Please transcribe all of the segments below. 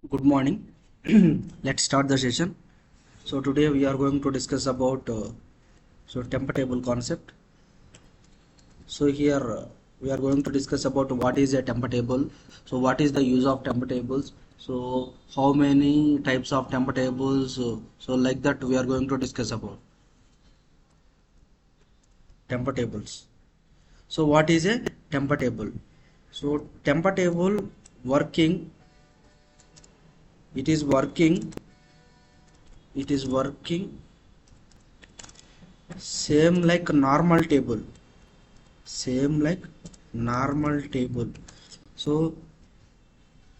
Good morning. Let's start the session. So today we are going to discuss about temp table concept. So here we are going to discuss about what is a temp table. So what is the use of temp tables? So how many types of temp tables? So like that we are going to discuss about temp tables. So what is a temp table? So temp table working. It is working. It is working same like normal table. So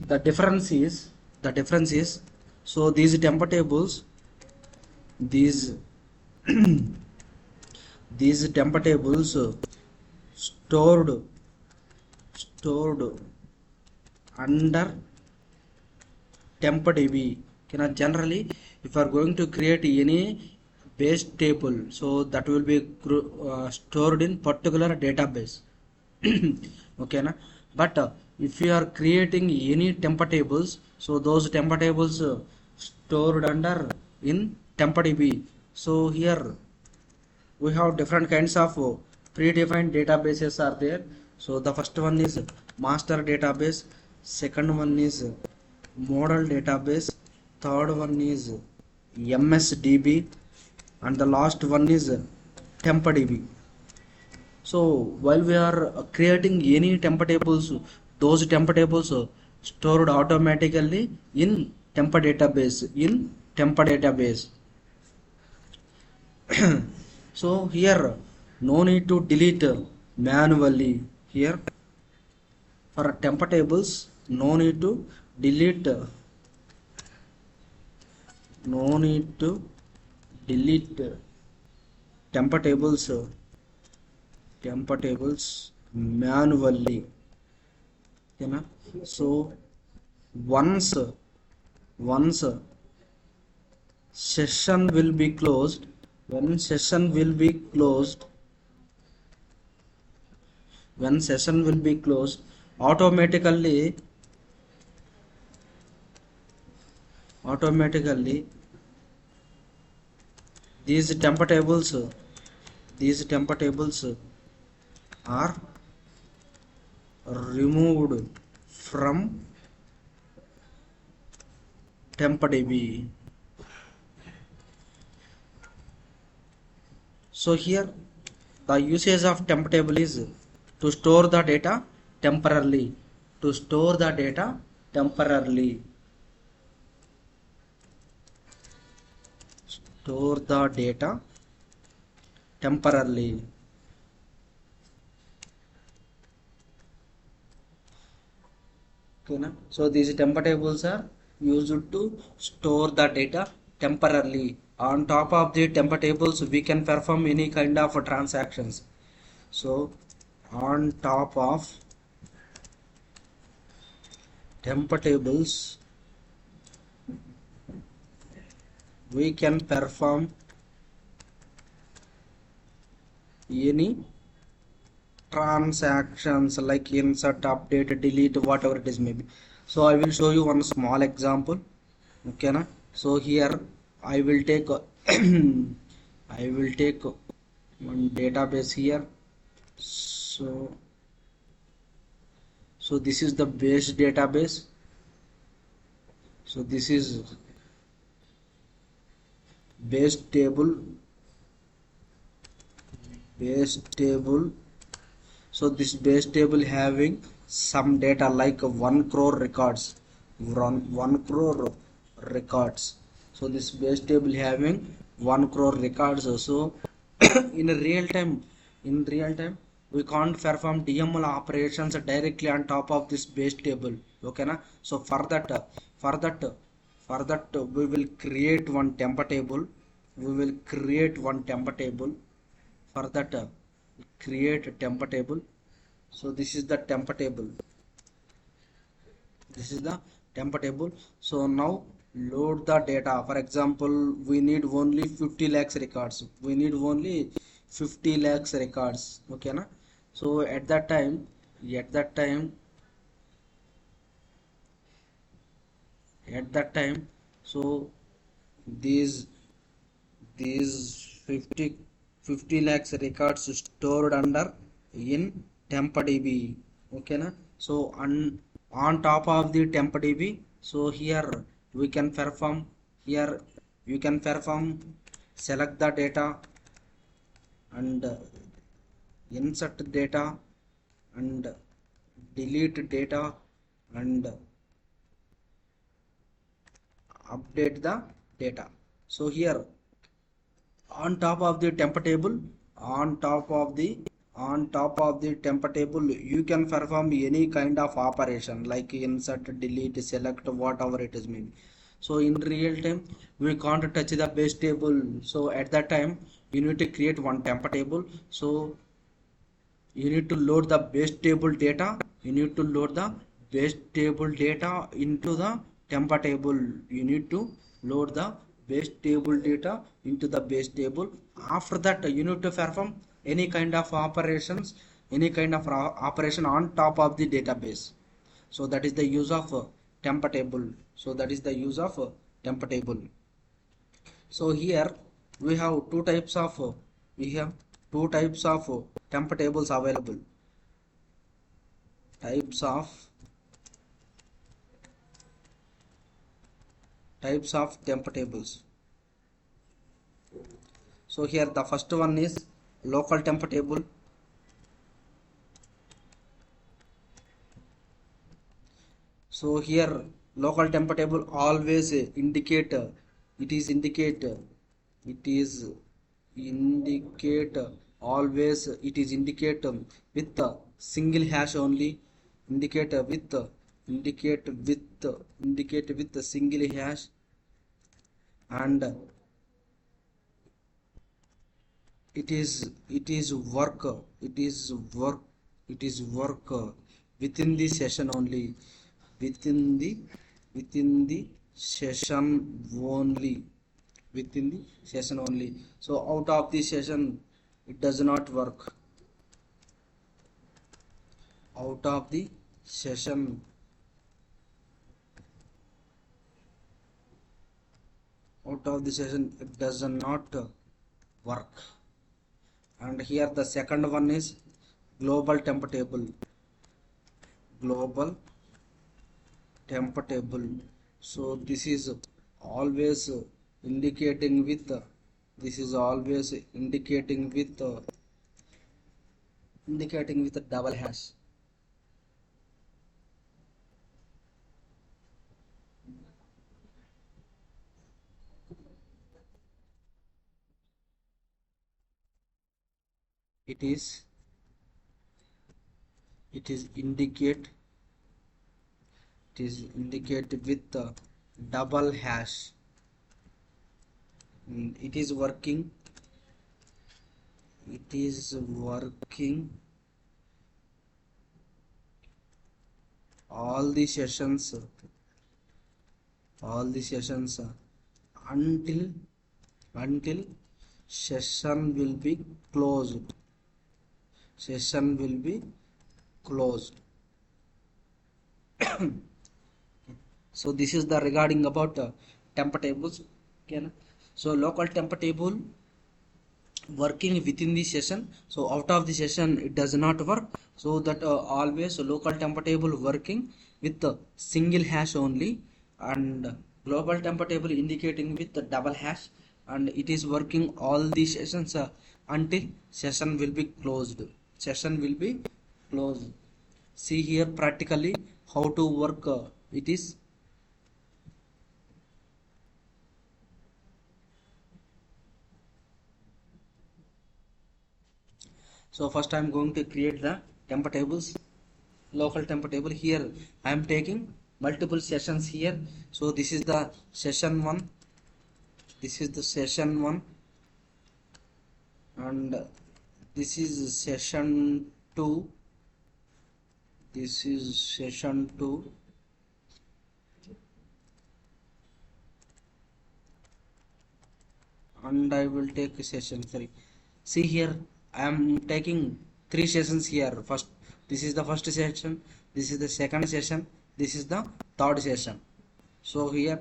the difference is so these temp tables, these these temp tables stored under temp db. Generally if you are going to create any base table, so that will be stored in particular database. Okay na? But if you are creating any temp tables, so those temp tables stored under in tempdb. So here we have different kinds of predefined databases are there. So the first one is master database, second one is model database, third one is msdb, and the last one is tempdb. So while we are creating any temp tables, those temp tables stored automatically in temp database. So here no need to delete manually. Here for temp tables no need to delete no need to delete temp tables manually. So once session will be closed, when session will be closed automatically these temp tables are removed from tempdb. So here the usage of temp table is to store the data temporarily. Store the data temporarily. Okay, na? So these temp tables are used to store the data temporarily. On top of the temp tables we can perform any kind of transactions. So on top of temp tables we can perform any transactions like insert, update, delete, whatever it is maybe. So I will show you one small example. Okay na? So here I will take I will take one database here. So this is the base database. So this is base table. So this base table having some data like 1 crore records. 1 crore records. So this base table having 1 crore records. So in real time we can't perform DML operations directly on top of this base table. Okay na? So for that we will create one temp table. For that create a temp table. So this is the temp table. So now load the data. For example, we need only 50 lakhs records. Okay na? So at that time at that time. So these these 50 lakhs records stored under in TempDB. Okay na? So on top of the TempDB, so here we can perform, here you can perform select the data and insert data and delete data and update the data. So here on top of the temp table, on top of the temp table, you can perform any kind of operation like insert, delete, select, whatever it is maybe. So in real time we can't touch the base table, so at that time you need to create one temp table. So you need to load the base table data, you need to load the base table data into the temp table, you need to load the base table data into the base table. After that you need to perform any kind of operations, any kind of operation on top of the database. So that is the use of temp table. So that is the use of temp table. So here we have two types of temp tables available. Types of temp tables. So here the first one is local temp table. So here local temp table always indicate it is indicate always it is indicate with the single hash only, indicate with the single hash, and it is work within the session only, within the session only, within the session only. So out of the session it does not work, out of the session it does not work. And here the second one is global temp table. Global temp table. So this is always indicating with double hash. It is indicate with the double hash. It is working all the sessions until session will be closed. So this is the regarding about temp tables. Okay, so local temp table working within the session, so out of the session it does not work. So that always local temp table working with the single hash only, and global temp table indicating with the double hash, and it is working all the sessions until session will be closed. See here practically how to work it is. So first I am going to create the temp tables, local temp table. Here I am taking multiple sessions here. So this is the session 1, this is the session 1, and this is session 2, this is session 2, and I will take session 3. See here I am taking 3 sessions here. First, this is the first session, this is the second session, this is the third session. So here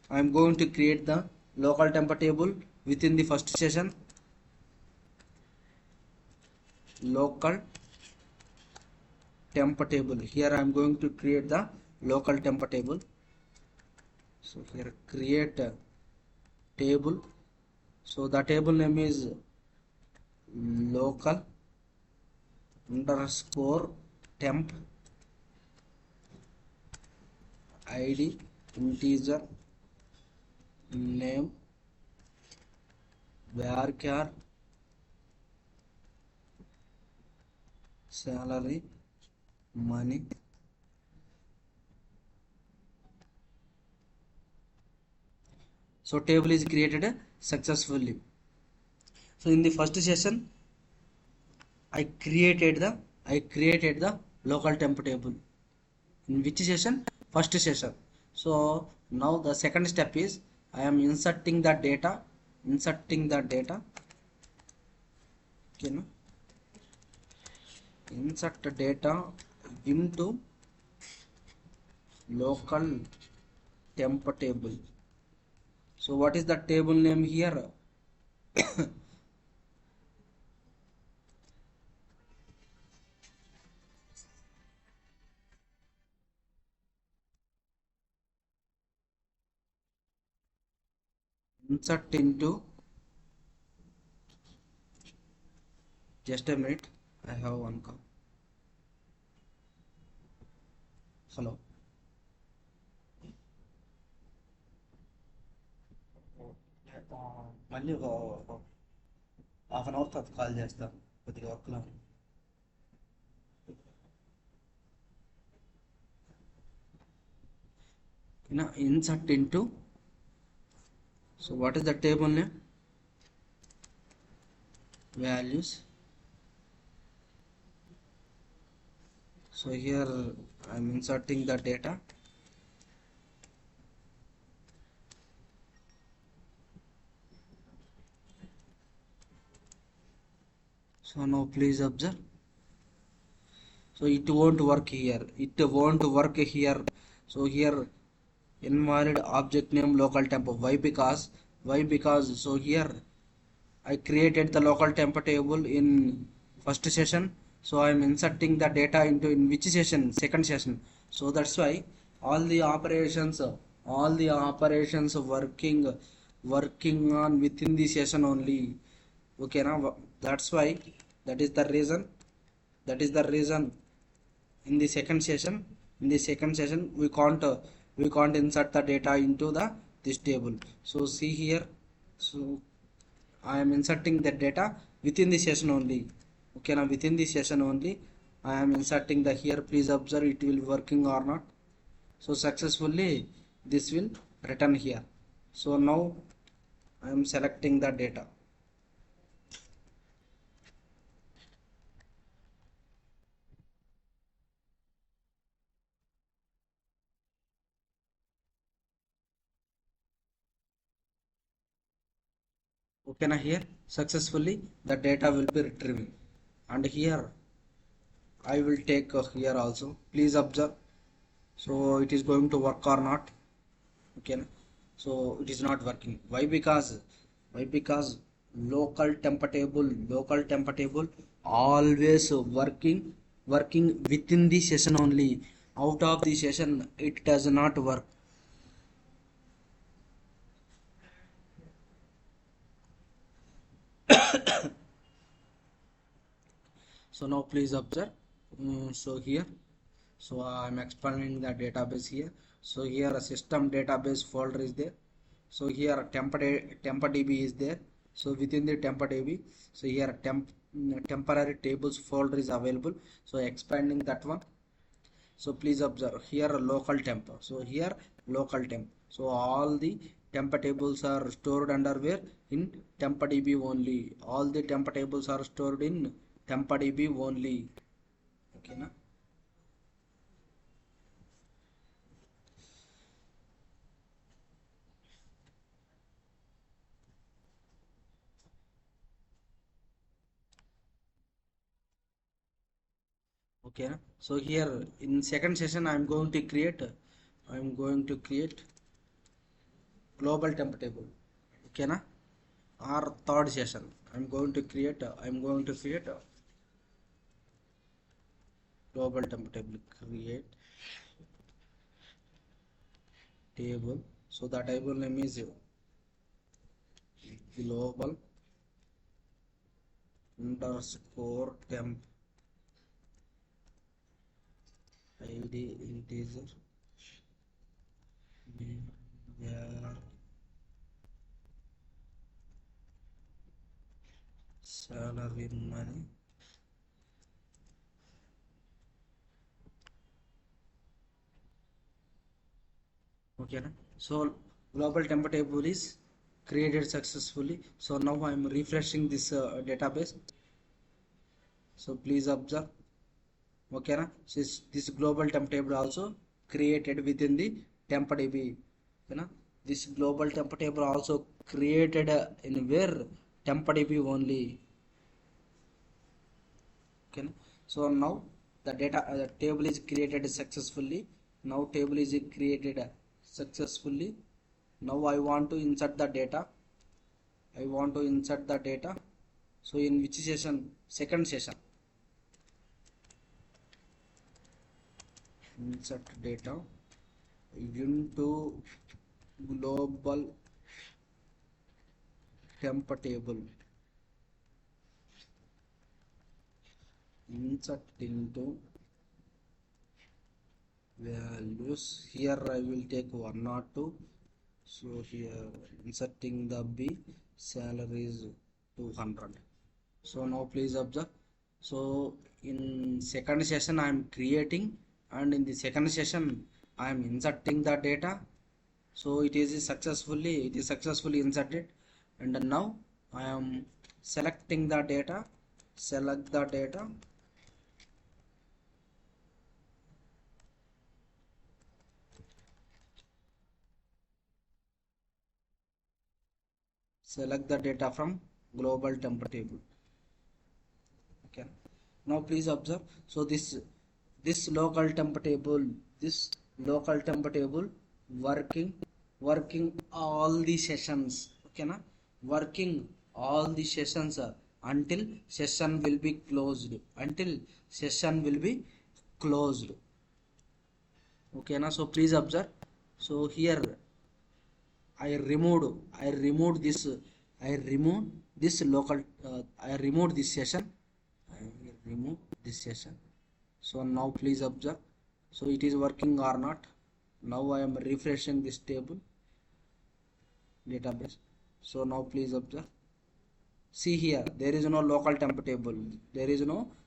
I am going to create the local temp table within the first session. Local temp table, here I am going to create the local temp table. So here create a table, so the table name is local underscore temp id integer name varchar salary money. So table is created successfully. So in the first session I created the local temp table. In which session? First session. So now the second step is I am inserting the data. Okay, no? Insert the data into local temp table. So what is the table name here? Insert into, just a minute, I have one call. Hello. మళ్ళీ ఒక half an hour తర్వాత call చేస్తాను, కొద్దిగా వర్క్లో. Insert into, so what is the table name? Values. So here I am inserting the data. So now please observe. So it won't work here. So here invalid object name local temp. Why? Because so here I created the local temp table in first session. So I am inserting the data into in which session? Second session. So that's why all the operations working on within the session only. Okay, now that's why, that is the reason in the second session we can't insert the data into the this table. So see here, so I am inserting the data within the session only. Okay, now within the session only I am inserting the, here please observe it will working or not. So successfully this will return here. So now I am selecting the data. Okay, now here successfully the data will be retrieving, and here I will take here also, please observe. So it is going to work or not. Okay, so it is not working. Why? Because local temp table always working within the session only. Out of the session it does not work. So now please observe. So here, so I'm expanding the database here. So here a system database folder is there. So here temp.db is there. So within the temp.db, so here temporary tables folder is available. So expanding that one. So please observe here local temp. So here local temp. So all the temp tables are stored under where? In temp.db only. All the temp tables are stored in temp.db only. Okay, na? Okay, na? So here in second session I'm going to create global temp table. Okay na? Or third session I'm going to create global temp table, create table. So the table name is global underscore temp id integer where salary money. Okay na? So global temp table is created successfully. So now I'm refreshing this database. So please observe. Okay na? So this global temp table also created within the tempdb. Okay na? This global temp table also created in where tempdb only. Okay na? So now the data table is created successfully. Now table is created successfully. Now I want to insert the data. So in which session? Second session. Insert data into global temp table. Insert into values. Here I will take 1 or 2. So here inserting the B, salary is 200. So now please observe. So in second session I am creating, and in the second session I am inserting the data. So it is successfully inserted, and now I am selecting the data. Select the data. Select the data from global temp table. Okay, now please observe. So this local temp table, working all the sessions. Okay na? Working all the sessions until session will be closed. Okay na? So please observe. So here I removed this local I removed this session. I remove this session. So now please observe. So it is working or not. Now I am refreshing this table database. So now please observe. See here, there is no local temp table.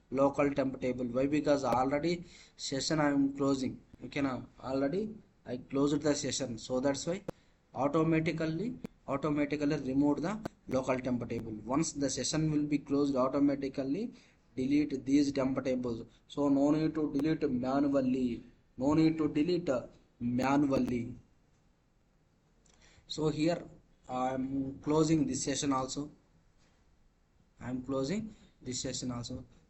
Why? Because already session I am closing. Okay now, already I closed the session. So that's why automatically remove the local temp table. Once the session will be closed, automatically delete these temp tables. So no need to delete manually. So here I am closing this session also.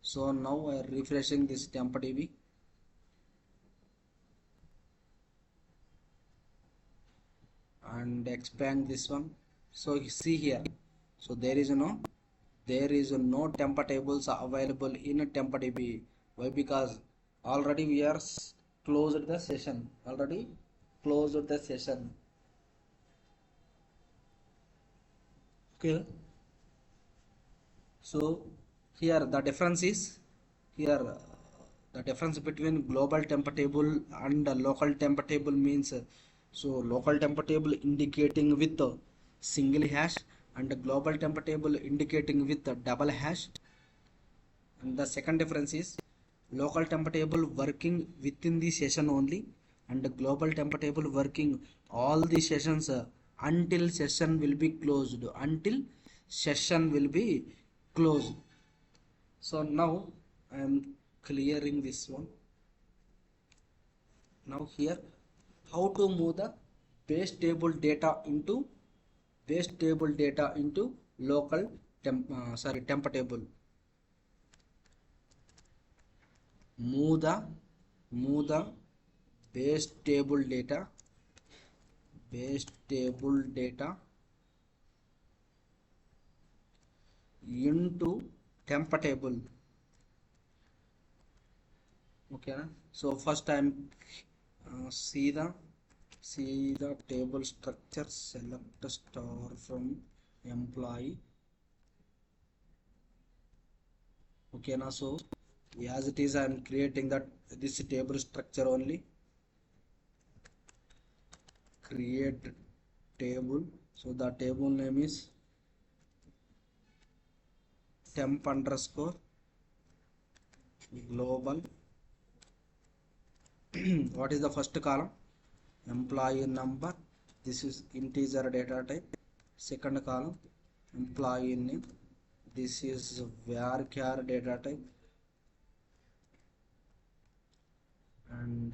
So now I am refreshing this tempdb. And expand this one. So you see here, so there is no temp tables available in tempdb. Why? Because already we are closed the session. Okay. So here the difference is, here the difference between global temp table and local temp table means, so local temp table indicating with single hash, and global temp table indicating with double hash. And the second difference is local temp table working within the session only, and the global temp table working all the sessions until session will be closed. So now I am clearing this one. Now here, how to move the base table data into local temp table. Move the base table data base table data into temp table. Okay, so first I'm see the table structure, select star from employee. Okay, now so as it is I'm creating that this table structure only. Create table, so the table name is temp underscore global. What is the first column? Employee number, this is integer data type. Second column, employee name, this is varchar data type. And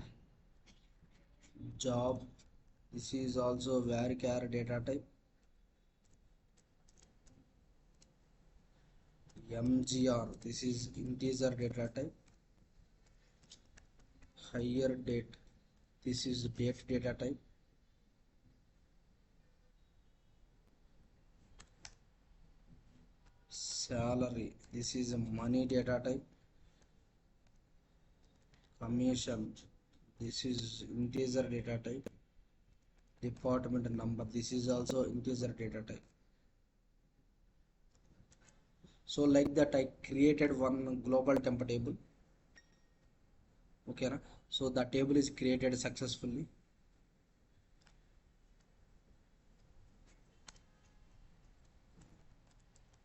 job, this is also varchar data type. MGR, this is integer data type. Hire date, this is date data type. Salary, this is a money data type. Commission, this is integer data type. Department number, this is also integer data type. So like that I created one global temp table. Okay, so the table is created successfully.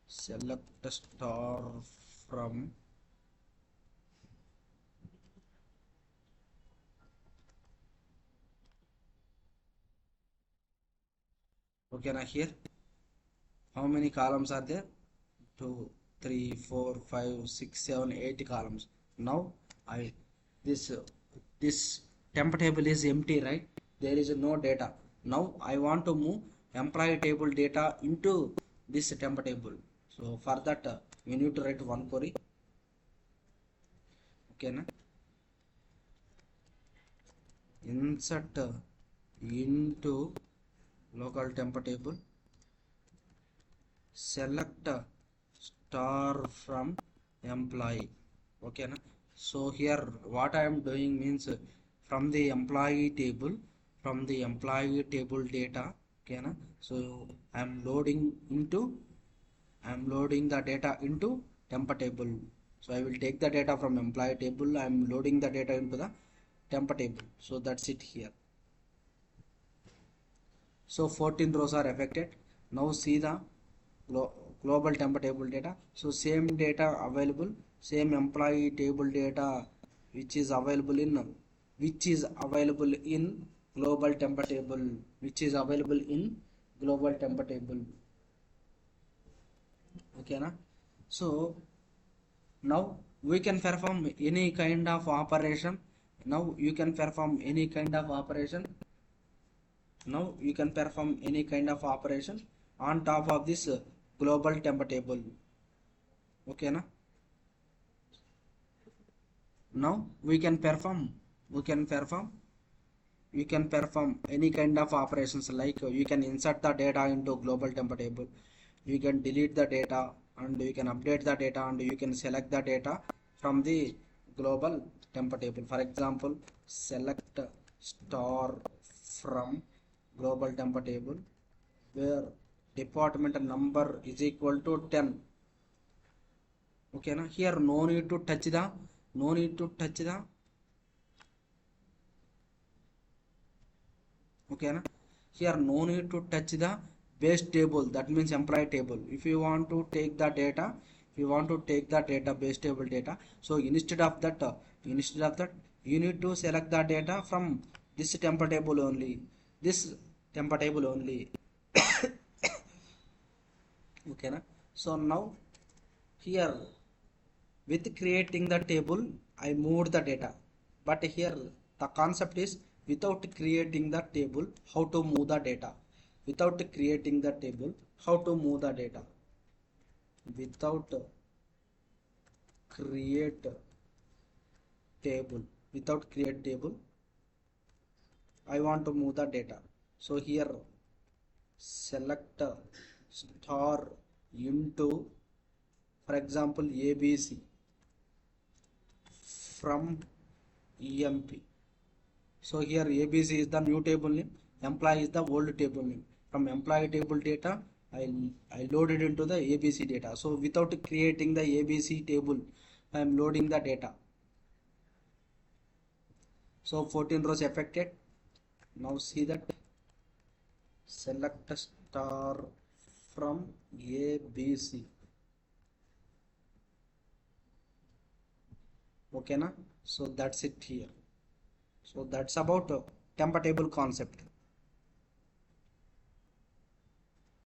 Select star from okay, now here how many columns are there? 2, 3, 4, 5, 6, 7, 8 columns. Now I this this temp table is empty, right? There is no data. Now I want to move employee table data into this temp table. So for that we need to write one query. Okay, na? Insert into local temp table, select star from employee. Okay, na? So here what I am doing means from the employee table data. Okay, na? So I am loading the data into temp table. So I will take the data from employee table, I am loading the data into the temp table. So that's it here. So 14 rows are affected. Now see the global temp table data. So same data available, same employee table data which is available in global temp table, okay, na? So now we can perform any kind of operation. Now you can perform any kind of operation. On top of this global temp table. Okay, na? Now we can perform any kind of operations, like you can insert the data into global temp table, you can delete the data, and you can update the data, and you can select the data from the global temp table. For example, select star from global temp table where department number is equal to 10. Okay, na? Here no need to touch the okay, na? Here no need to touch the base table, that means employee table. If you want to take the data, base table data, so instead of that you need to select the data from this temp table only, okay, na? So now here with creating the table I moved the data, but here the concept is without creating the table how to move the data. Without creating the table how to move the data, without create table I want to move the data. So here select star into, for example, ABC from EMP. So here ABC is the new table name, employee is the old table name. From employee table data I loaded into the ABC data. So without creating the ABC table I am loading the data. So 14 rows affected. Now see that select star from ABC. Okay na? So that's it here. So that's about temp table concept.